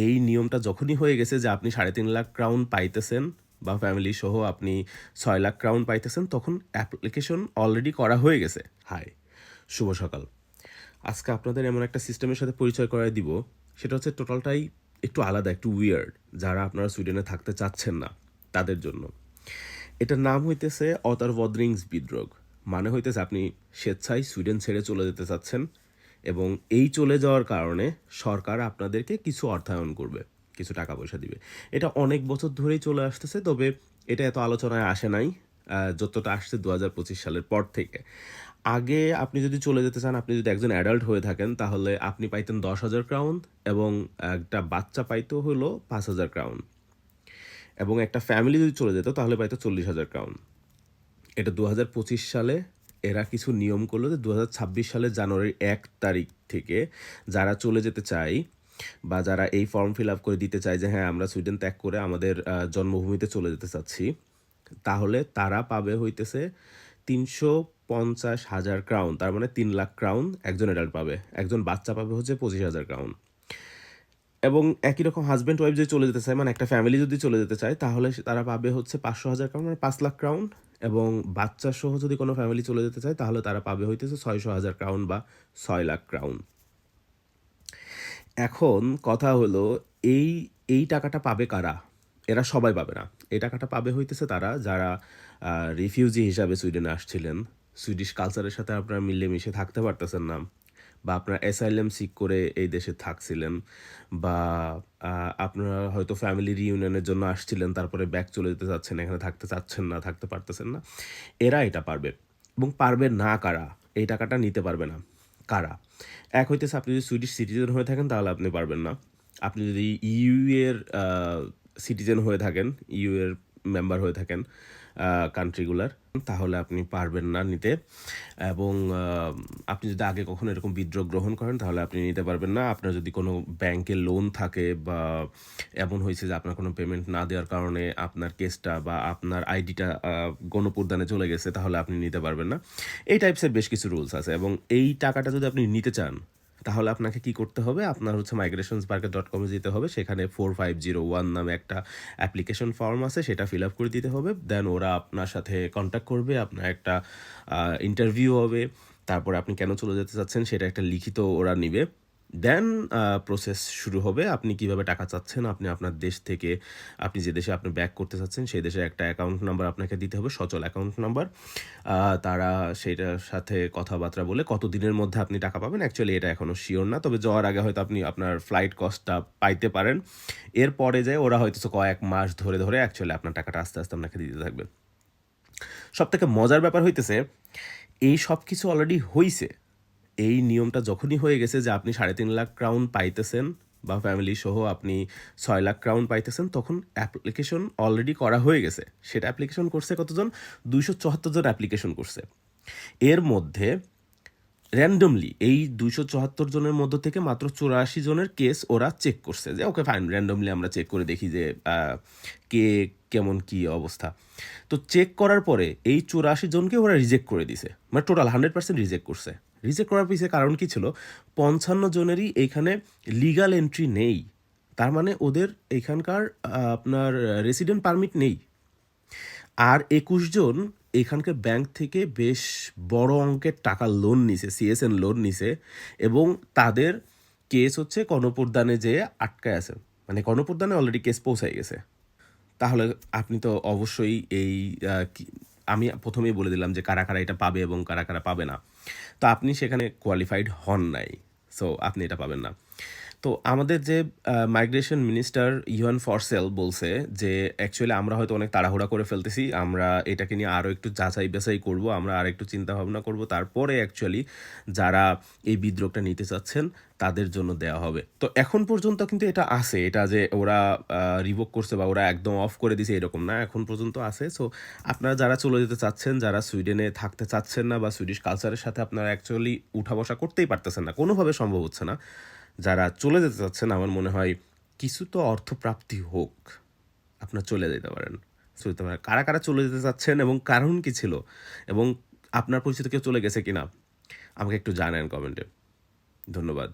এই নিয়মটা যখনই হয়ে গেছে যে আপনি ৩.৫ লাখ ক্রাউন পাইতেছেন বা ফ্যামিলি সহ আপনি ৬ লাখ ক্রাউন পাইতেছেন, তখন অ্যাপ্লিকেশন অলরেডি করা হয়ে গেছে। হাই, শুভ সকাল। আজকে আপনাদের এমন একটা সিস্টেমের সাথে পরিচয় করায় দিব, সেটা হচ্ছে টোটালটাই একটু আলাদা, একটু উইয়ার্ড। যারা আপনারা সুইডেনে থাকতে চাচ্ছেন না তাদের জন্য। এটার নাম হইতেছে অতারভদ্রিংস বিদ্রোগ। মানে হইতেছে আপনি স্বেচ্ছায় সুইডেন ছেড়ে চলে যেতে চাচ্ছেন এবং এই চলে যাওয়ার কারণে সরকার আপনাদেরকে কিছু অর্থায়ন করবে, কিছু টাকা পয়সা দিবে। এটা অনেক বছর ধরেই চলে আসতেছে, তবে এটা এত আলোচনায় আসে নাই যতটা আসছে ২০২৫ সালের পর থেকে। আগে আপনি যদি চলে যেতে চান, আপনি যদি একজন অ্যাডাল্ট হয়ে থাকেন, তাহলে আপনি পাইতেন ১০,০০০ ক্রাউন এবং একটা বাচ্চা পাইতো হলো ৫,০০০ ক্রাউন, এবং একটা ফ্যামিলি যদি চলে যেত তাহলে পাইতো ৪০,০০০ ক্রাউন। এটা ২০২৫ সালে এরা কিছু নিয়ম করলো যে ২০২৬ সালের জানুয়ারির ১ তারিখ থেকে যারা চলে যেতে চায় বা যারা এই ফর্ম ফিল আপ করে দিতে চায় যে হ্যাঁ আমরা সুইডেন ত্যাগ করে আমাদের জন্মভূমিতে চলে যেতে চাচ্ছি, তাহলে তারা পাবে হইতেছে ৩৫০,০০০ ক্রাউন, তার মানে ৩ লাখ ক্রাউন একজন অ্যাডাল্ট পাবে, একজন বাচ্চা পাবে হচ্ছে ২৫,০০০ ক্রাউন। এবং একই রকম হাজব্যান্ড ওয়াইফ যদি চলে যেতে চায়, মানে একটা ফ্যামিলি যদি চলে যেতে চায়, তাহলে তারা পাবে হচ্ছে ৫০০,০০০ ক্রাউন, মানে ৫ লাখ ক্রাউন। এবং বাচ্চা সহ যদি কোনো ফ্যামিলি চলে যেতে চায়, তাহলে তারা পাবে হইতেছে ৬০০,০০০ ক্রাউন বা ৬ লাখ ক্রাউন। এখন কথা হলো, এই এই টাকাটা পাবে কারা? এরা সবাই পাবে না। এই টাকাটা পাবে হইতেছে তারা যারা রিফিউজি হিসাবে সুইডেনে আসছিলেন, সুইডিশ কালচারের সাথে আপনারা মিলেমিশে থাকতে পারতেছেন না, বা আপনারা অ্যাসাইলাম সিক করে এই দেশে থাকছিলেন, বা আপনারা হয়তো ফ্যামিলি রিইউনিয়নের জন্য আসছিলেন, তারপরে ব্যাক চলে যেতে চাচ্ছেন, এখানে থাকতে চাচ্ছেন না, থাকতে পারতেছেন না। এরা এটা পারবে। এবং পারবে না কারা? এই টাকাটা নিতে পারবে না কারা? এক হইতেছে আপনি যদি সুইডিশ সিটিজেন হয়ে থাকেন তাহলে আপনি পারবেন না। আপনি যদি ইইউ এর সিটিজেন হয়ে থাকেন, ইইউ এর মেম্বার হয়ে থাকেন কান্ট্রিগুলার, তাহলে আপনি পারবেন না নিতে। এবং আপনি যদি আগে কখনো এরকম বিদ্রোহ গ্রহণ করেন তাহলে আপনি নিতে পারবেন না। আপনার যদি কোনো ব্যাংকে লোন থাকে বা এমন হয়েছে যে আপনার কোনো পেমেন্ট না দেওয়ার কারণে আপনার কেসটা বা আপনার আইডিটা গণপ্রদানে চলে গেছে, তাহলে আপনি নিতে পারবেন না। এই টাইপসের বেশ কিছু রুলস আছে, এবং এই টাকাটা যদি আপনি নিতে চান তাহলে আপনাকে কি করতে হবে? আপনার হচ্ছে migrationsbarker.com এ যেতে হবে। সেখানে 4501 নামে একটা অ্যাপ্লিকেশন ফর্ম আছে, সেটা ফিল আপ করে দিতে হবে। দেন ওরা আপনার সাথে কন্ট্যাক্ট করবে, আপনার একটা ইন্টারভিউ হবে। তারপরে আপনি কেন চলে যেতে চাচ্ছেন সেটা একটা লিখিত ওরা নিবে। দেন প্রসেস শুরু হবে। আপনি কিভাবে টাকা চাচ্ছেন, আপনি আপনার দেশ থেকে আপনি যে দেশে আপনি ব্যাক করতে চাচ্ছেন সেই দেশের একটা অ্যাকাউন্ট নাম্বার আপনাকে দিতে হবে, সচল অ্যাকাউন্ট নাম্বার। তারা সেটার সাথে কথাবার্তা বলে কত দিনের মধ্যে আপনি টাকা পাবেন, অ্যাকচুয়ালি এটা এখনও শিওর না, তবে যাওয়ার আগে হয়তো আপনি আপনার ফ্লাইট কস্টটা পাইতে পারেন। এরপরে যেয়ে ওরা হয়তো কয়েক মাস ধরে ধরে অ্যাকচুয়ালি আপনার টাকাটা আস্তে আস্তে আপনাকে দিতে থাকবে। সবথেকে মজার ব্যাপার হইতেছে, এই সব কিছু অলরেডি হইছে। এই নিয়মটা যখনই হয়ে গেছে যে আপনি ৩.৫ লাখ ক্রাউন পাইতেছেন বা ফ্যামিলি সহ আপনি ৬ লাখ ক্রাউন পাইতেছেন, তখন অ্যাপ্লিকেশন অলরেডি করা হয়ে গেছে। সেটা অ্যাপ্লিকেশন করছে কতজন? ২৭৪ জন অ্যাপ্লিকেশন করছে। এর মধ্যে র্যান্ডমলি এই ২৭৪ জনের মধ্য থেকে মাত্র ৮৪ জনের কেস ওরা চেক করছে, যে ওকে ফাইন, র্যান্ডমলি আমরা চেক করে দেখি যে কে কেমন কি অবস্থা। তো চেক করার পরে এই ৮৪ জনকে ওরা রিজেক্ট করে দিছে, মানে টোটাল 100% রিজেক্ট করছে। রিজেক্ট করার পিছিয়ে কারণ কি ছিল? ৫৫ জনেরই এইখানে লিগাল এন্ট্রি নেই, তার মানে ওদের এখানকার আপনার রেসিডেন্ট পারমিট নেই। আর ২১ জন এখানকার ব্যাংক থেকে বেশ বড় অঙ্কের টাকা লোন নিছে, সিএসএন লোন নিছে, এবং তাদের কেস হচ্ছে গণপ্রদানে যেয়ে আটকায় আছে, মানে গণপ্রদানে অলরেডি কেস পৌঁছায় গেছে। তাহলে আপনি তো অবশ্যই এই আমি প্রথমেই বলে দিলাম যে কারা কারা এটা পাবে এবং কারা কারা পাবে না। তো আপনি সেখানে কোয়ালিফাইড হন নাই, সো আপনি এটা পাবেন না। তো আমাদের যে মাইগ্রেশন মিনিস্টার ইউহান ফরসেল বলছে যে অ্যাকচুয়ালি আমরা হয়তো অনেক তাড়াহুড়া করে ফেলতেছি, আমরা এটাকে নিয়ে আরও একটু যাচাই বাছাই করবো, আমরা আর একটু চিন্তা ভাবনা করবো, তারপরে অ্যাকচুয়ালি যারা এই বিদ্রোহটা নিতে চাচ্ছেন তাদের জন্য দেওয়া হবে। তো এখন পর্যন্ত কিন্তু এটা আছে, এটা যে ওরা রিভোক করছে বা ওরা একদম অফ করে দিছে এরকম না, এখন পর্যন্ত আছে। সো আপনারা যারা চলে যেতে চাচ্ছেন, যারা সুইডেনে থাকতে চাচ্ছেন না বা সুইডিশ কালচারের সাথে আপনারা অ্যাকচুয়ালি উঠা বসা করতেই পারতেছেন না, কোনোভাবে সম্ভব হচ্ছে না, যারা চলে যেতে চাচ্ছেন, আমার মনে হয় কিছু তো অর্থপ্রাপ্তি হোক, আপনার চলে যেতে পারেন। কারা কারা চলে যেতে চাচ্ছেন এবং কারণ কি ছিল, এবং আপনার পরিচিত কেউ চলে গেছে কিনা আমাকে একটু জানান কমেন্টে। ধন্যবাদ।